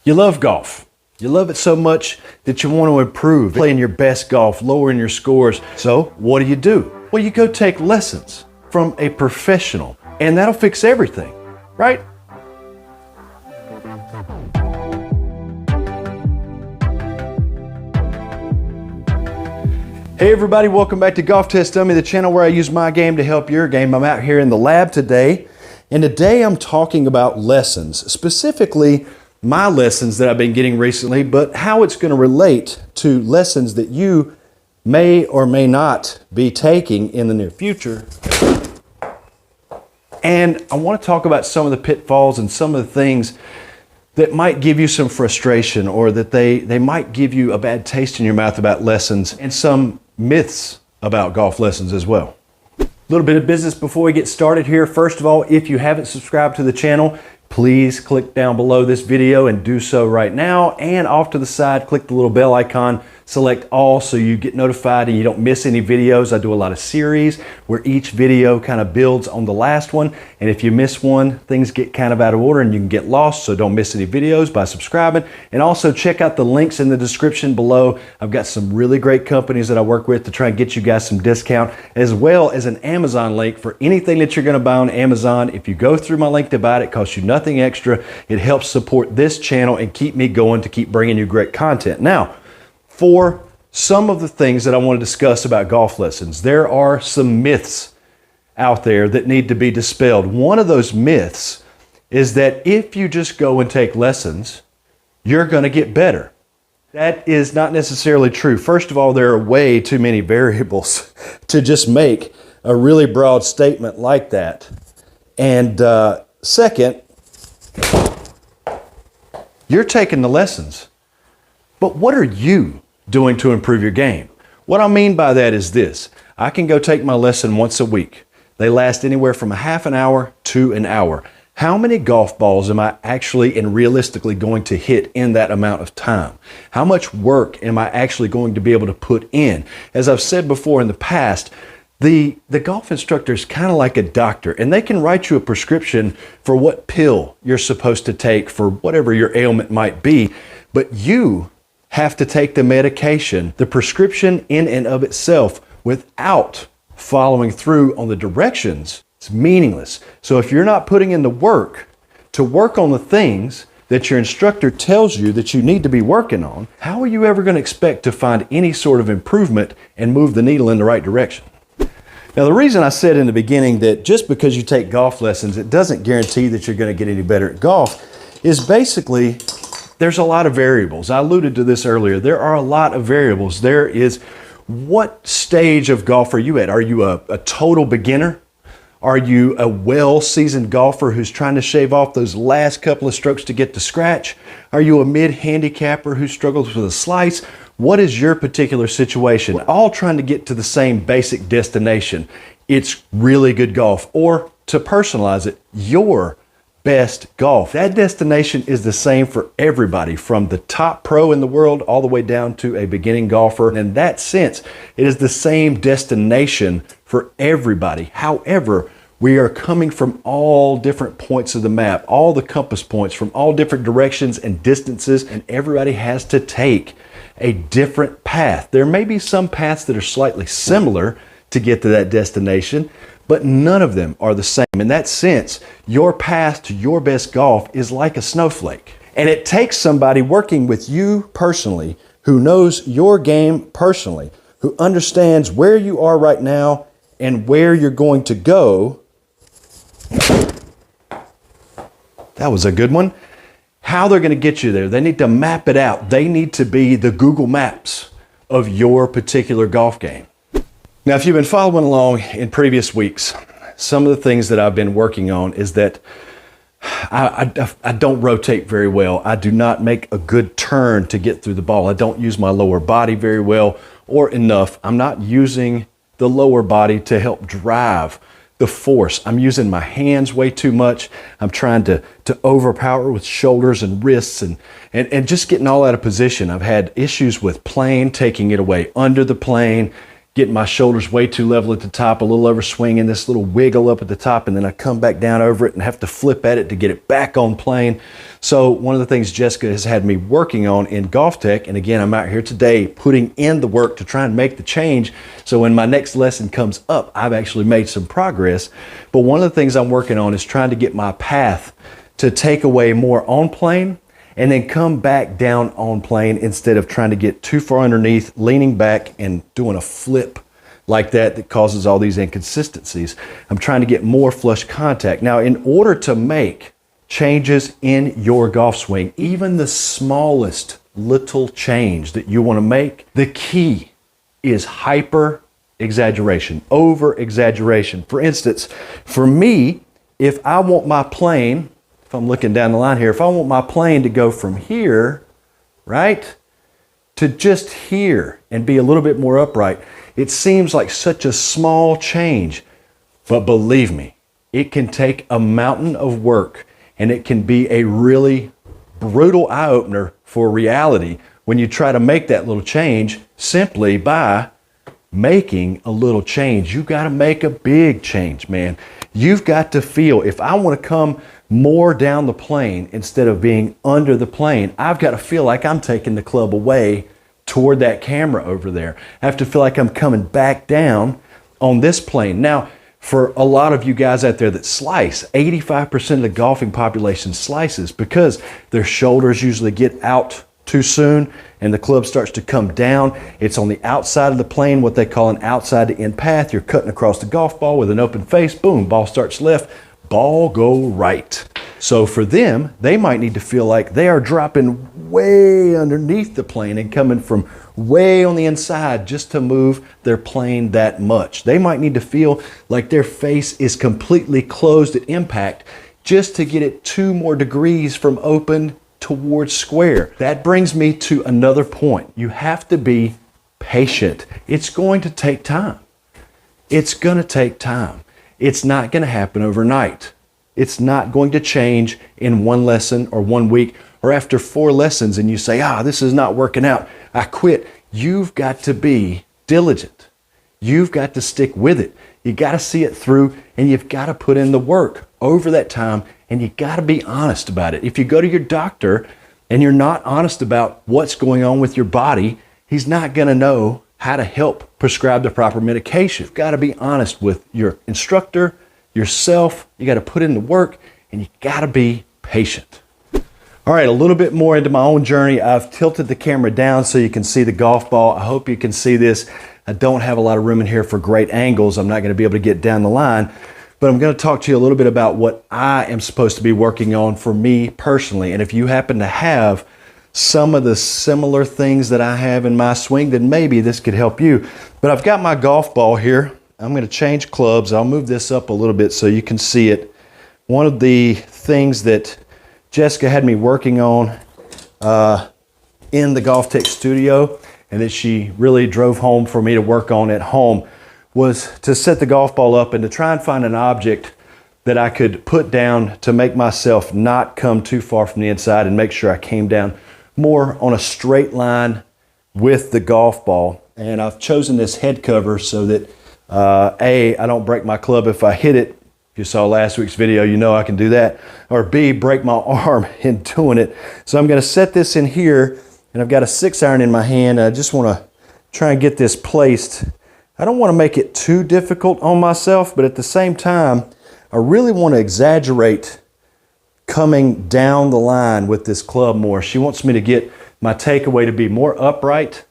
You love golf. You love it so much that you want to improve, playing your best golf, lowering your scores. So what do? Well, you go take lessons from a professional, and that'll fix everything, right? Hey everybody, welcome back to GolfTestDummy, the channel where I use my game to help your game. I'm out here in the lab today, and today I'm talking about lessons, specifically my lessons that I've been getting recently, but how it's going to relate to lessons that you may or may not be taking in the near future. And I want to talk about some of the pitfalls and some of the things that might give you some frustration, or that they might give you a bad taste in your mouth about lessons, and some myths about golf lessons as well. A little bit of business before we get started here. First of all, if you haven't subscribed to the channel, please click down below this video and do so right now. And off to the side, click the little bell icon, select all so you get notified and you don't miss any videos. I do a lot of series where each video kind of builds on the last one. And if you miss one, things get kind of out of order and you can get lost. So don't miss any videos by subscribing. And also check out the links in the description below. I've got some really great companies that I work with to try and get you guys some discount, as well as an Amazon link for anything that you're going to buy on Amazon. If you go through my link to buy it, it costs you nothing extra. It helps support this channel and keep me going to keep bringing you great content. Now, for some of the things that I want to discuss about golf lessons, there are some myths out there that need to be dispelled. One of those myths is that if you just go and take lessons, you're going to get better. That is not necessarily true. First of all, there are way too many variables to just make a really broad statement like that. And second, you're taking the lessons, but what are you doing to improve your game? What I mean by that is this. I can go take my lesson once a week. They last anywhere from a half an hour to an hour. How many golf balls am I actually and realistically going to hit in that amount of time? How much work am I actually going to be able to put in? As I've said before in the past, the golf instructor is kind of like a doctor, and they can write you a prescription for what pill you're supposed to take for whatever your ailment might be, but you have to take the medication, the prescription in and of itself, without following through on the directions. It's meaningless. So if you're not putting in the work to work on the things that your instructor tells you that you need to be working on, how are you ever going to expect to find any sort of improvement and move the needle in the right direction? Now, the reason I said in the beginning that just because you take golf lessons, it doesn't guarantee that you're going to get any better at golf is basically there's a lot of variables. I alluded to this earlier. There are a lot of variables. There is, what stage of golf are you at? Are you a total beginner? Are you a well-seasoned golfer who's trying to shave off those last couple of strokes to get to scratch? Are you a mid-handicapper who struggles with a slice? What is your particular situation? We're all trying to get to the same basic destination. It's really good golf, or to personalize it, your best golf. That destination is the same for everybody, from the top pro in the world all the way down to a beginning golfer. And in that sense, it is the same destination for everybody. However, we are coming from all different points of the map, all the compass points from all different directions and distances, and everybody has to take a different path. There may be some paths that are slightly similar to get to that destination, but none of them are the same. In that sense, your path to your best golf is like a snowflake. And it takes somebody working with you personally, who knows your game personally, who understands where you are right now and where you're going to go. That was a good one. How they're going to get you there. They need to map it out. They need to be the Google Maps of your particular golf game. Now, if you've been following along in previous weeks, some of the things that I've been working on is that I don't rotate very well. I do not make a good turn to get through the ball. I don't use my lower body very well or enough. I'm not using the lower body to help drive the force. I'm using my hands way too much. I'm trying to overpower with shoulders and wrists and just getting all out of position. I've had issues with plane, taking it away under the plane, getting my shoulders way too level at the top, a little over swinging, this little wiggle up at the top, and then I come back down over it and have to flip at it to get it back on plane. So one of the things Jessica has had me working on in Golf Tech, and again, I'm out here today putting in the work to try and make the change. So when my next lesson comes up, I've actually made some progress. But one of the things I'm working on is trying to get my path to take away more on plane and then come back down on plane instead of trying to get too far underneath, leaning back and doing a flip like that causes all these inconsistencies. I'm trying to get more flush contact. Now, in order to make changes in your golf swing, even the smallest little change that you want to make, the key is hyper exaggeration, over exaggeration. For instance, for me, if I want my plane, if I'm looking down the line here, if I want my plane to go from here, right, to just here and be a little bit more upright, it seems like such a small change. But believe me, it can take a mountain of work, and it can be a really brutal eye-opener for reality when you try to make that little change simply by making a little change. You got to make a big change, man. You've got to feel, if I want to come more down the plane instead of being under the plane, I've got to feel like I'm taking the club away toward that camera over there. I have to feel like I'm coming back down on this plane. Now, for a lot of you guys out there that slice, 85% of the golfing population slices because their shoulders usually get out too soon and the club starts to come down. It's on the outside of the plane, what they call an outside to in path. You're cutting across the golf ball with an open face, boom, ball starts left, ball go right. So for them, they might need to feel like they are dropping way underneath the plane and coming from way on the inside just to move their plane that much. They might need to feel like their face is completely closed at impact just to get it 2 more degrees from open towards square. That brings me to another point. You have to be patient. It's going to take time. It's going to take time. It's not going to happen overnight. It's not going to change in 1 lesson or 1 week or after 4 lessons and you say, this is not working out, I quit. You've got to be diligent. You've got to stick with it. You got to see it through and you've got to put in the work over that time and you got to be honest about it. If you go to your doctor and you're not honest about what's going on with your body, he's not going to know how to help prescribe the proper medication. You've got to be honest with your instructor, yourself. You got to put in the work and you got to be patient. All right, a little bit more into my own journey. I've tilted the camera down so you can see the golf ball. I hope you can see this. I don't have a lot of room in here for great angles. I'm not going to be able to get down the line, but I'm going to talk to you a little bit about what I am supposed to be working on for me personally. And if you happen to have some of the similar things that I have in my swing, then maybe this could help you. But I've got my golf ball here. I'm going to change clubs. I'll move this up a little bit so you can see it. One of the things that Jessica had me working on in the Golf Tech studio and that she really drove home for me to work on at home was to set the golf ball up and to try and find an object that I could put down to make myself not come too far from the inside and make sure I came down more on a straight line with the golf ball. And I've chosen this head cover so that A, I don't break my club if I hit it. If you saw last week's video, you know I can do that. Or B, break my arm in doing it. So I'm going to set this in here, and I've got a 6-iron in my hand. I just want to try and get this placed. I don't want to make it too difficult on myself, but at the same time, I really want to exaggerate coming down the line with this club more. She wants me to get my takeaway to be more upright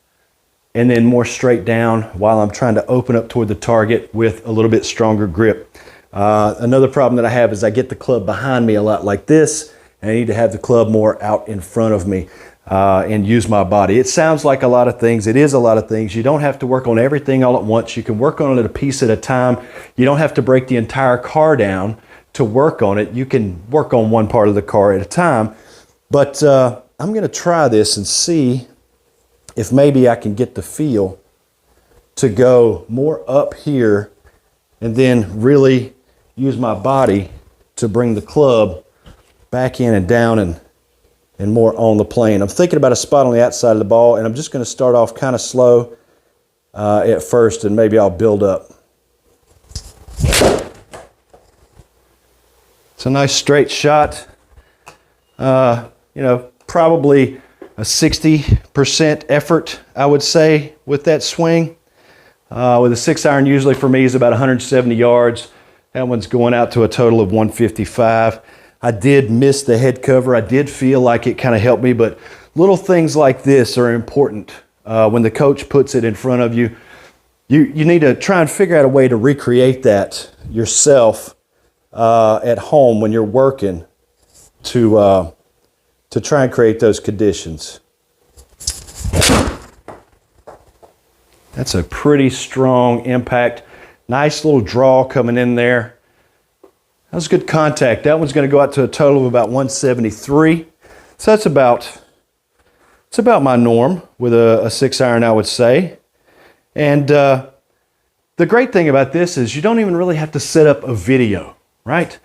and then more straight down while I'm trying to open up toward the target with a little bit stronger grip. Another problem that I have is I get the club behind me a lot like this, and I need to have the club more out in front of me and use my body. It sounds like a lot of things. It is a lot of things. You don't have to work on everything all at once. You can work on it a piece at a time. You don't have to break the entire car down to work on it. You can work on one part of the car at a time. But I'm going to try this and see if maybe I can get the feel to go more up here and then really use my body to bring the club back in and down and more on the plane. I'm thinking about a spot on the outside of the ball, and I'm just going to start off kind of slow. at first, and maybe I'll build up. It's a nice straight shot. You know, probably a 60% effort, I would say, with that swing. With a 6-iron, usually for me is about 170 yards. That one's going out to a total of 155. I did miss the head cover. I did feel like it kind of helped me, but little things like this are important. When the coach puts it in front of you, you need to try and figure out a way to recreate that yourself at home when you're working to try and create those conditions. That's a pretty strong impact. Nice little draw coming in there. That was good contact. That one's going to go out to a total of about 173. So it's about my norm with a 6-iron, I would say. And the great thing about this is you don't even really have to set up a video, right?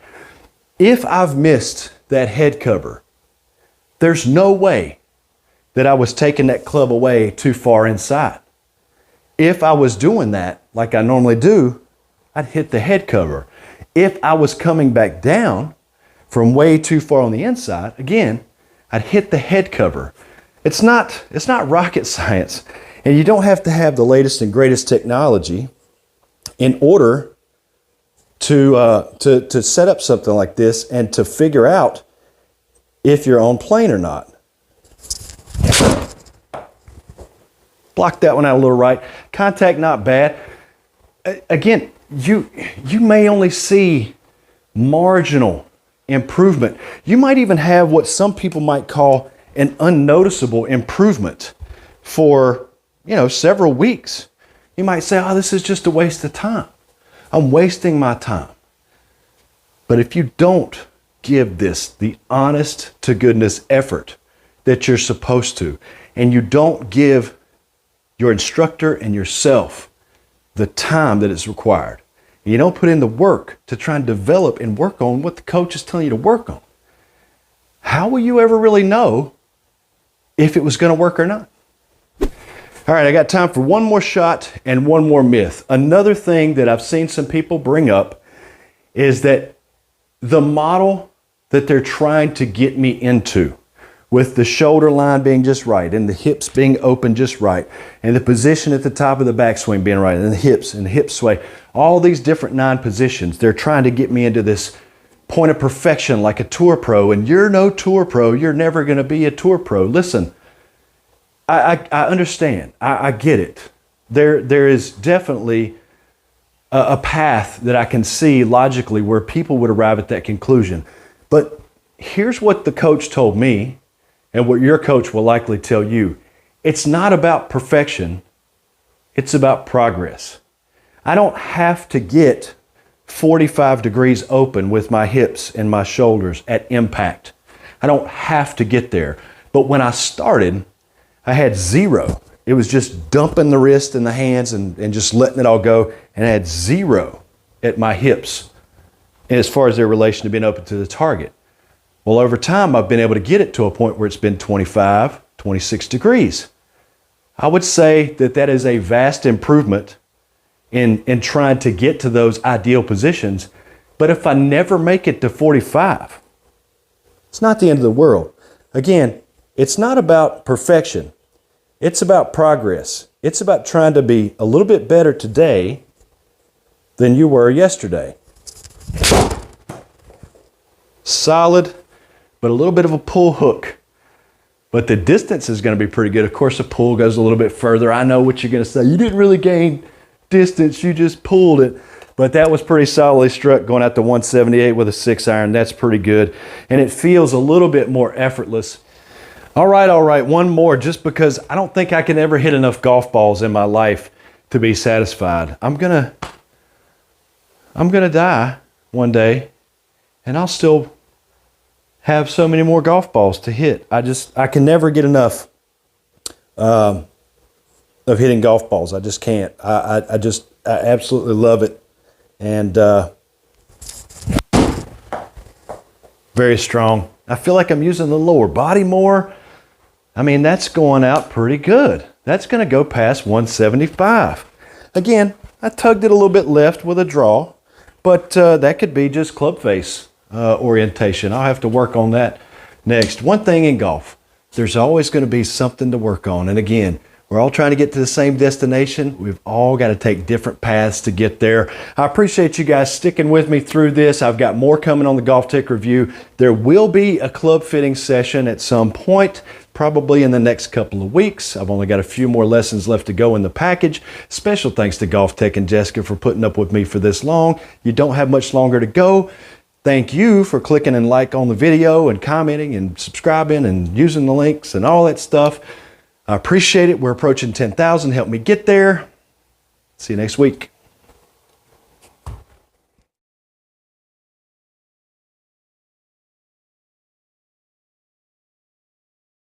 If I've missed that head cover, there's no way that I was taking that club away too far inside. If I was doing that like I normally do, I'd hit the head cover. If I was coming back down from way too far on the inside, again, I'd hit the head cover. It's not rocket science, and you don't have to have the latest and greatest technology in order to set up something like this and to figure out if you're on plane or not. Block that one out a little right. Contact not bad. Again, you may only see marginal improvement. You might even have what some people might call an unnoticeable improvement for, you know, several weeks. You might say, oh, this is just a waste of time. I'm wasting my time. But if you don't give this the honest to goodness effort that you're supposed to, and you don't give your instructor and yourself the time that is required, and you don't put in the work to try and develop and work on what the coach is telling you to work on, how will you ever really know if it was going to work or not? All right, I got time for one more shot and one more myth. Another thing that I've seen some people bring up is that the model that they're trying to get me into, with the shoulder line being just right and the hips being open just right and the position at the top of the backswing being right and the hip sway, all these different 9 positions, they're trying to get me into this point of perfection like a tour pro, and you're no tour pro, you're never going to be a tour pro. Listen, I understand. I get it. There is definitely a path that I can see logically where people would arrive at that conclusion. But here's what the coach told me, and what your coach will likely tell you. It's not about perfection. It's about progress. I don't have to get 45 degrees open with my hips and my shoulders at impact. I don't have to get there. But when I started, I had 0. It was just dumping the wrist and the hands and just letting it all go. And I had 0 at my hips as far as their relation to being open to the target. Well, over time, I've been able to get it to a point where it's been 25, 26 degrees. I would say that that is a vast improvement in trying to get to those ideal positions. But if I never make it to 45, it's not the end of the world. Again, it's not about perfection. It's about progress. It's about trying to be a little bit better today than you were yesterday. Solid, but a little bit of a pull hook. But the distance is going to be pretty good. Of course, the pull goes a little bit further. I know what you're going to say. You didn't really gain distance. You just pulled it. But that was pretty solidly struck going out to 178 with a 6-iron. That's pretty good. And it feels a little bit more effortless. All right. One more, just because I don't think I can ever hit enough golf balls in my life to be satisfied. I'm gonna die one day, and I'll still have so many more golf balls to hit. I can never get enough of hitting golf balls. I just can't. I absolutely love it. And very strong. I feel like I'm using the lower body more. I mean, that's going out pretty good. that's going to go past 175. Again, I tugged it a little bit left with a draw, but that could be just club face orientation. I'll have to work on that next. One thing in golf, there's always going to be something to work on. And again, we're all trying to get to the same destination. We've all got to take different paths to get there. I appreciate you guys sticking with me through this. I've got more coming on the Golf Tech Review. There will be a club fitting session at some point, probably in the next couple of weeks. I've only got a few more lessons left to go in the package. Special thanks to Golf Tech and Jessica for putting up with me for this long. You don't have much longer to go. Thank you for clicking and like on the video and commenting and subscribing and using the links and all that stuff. I appreciate it. We're approaching 10,000. Help me get there. See you next week.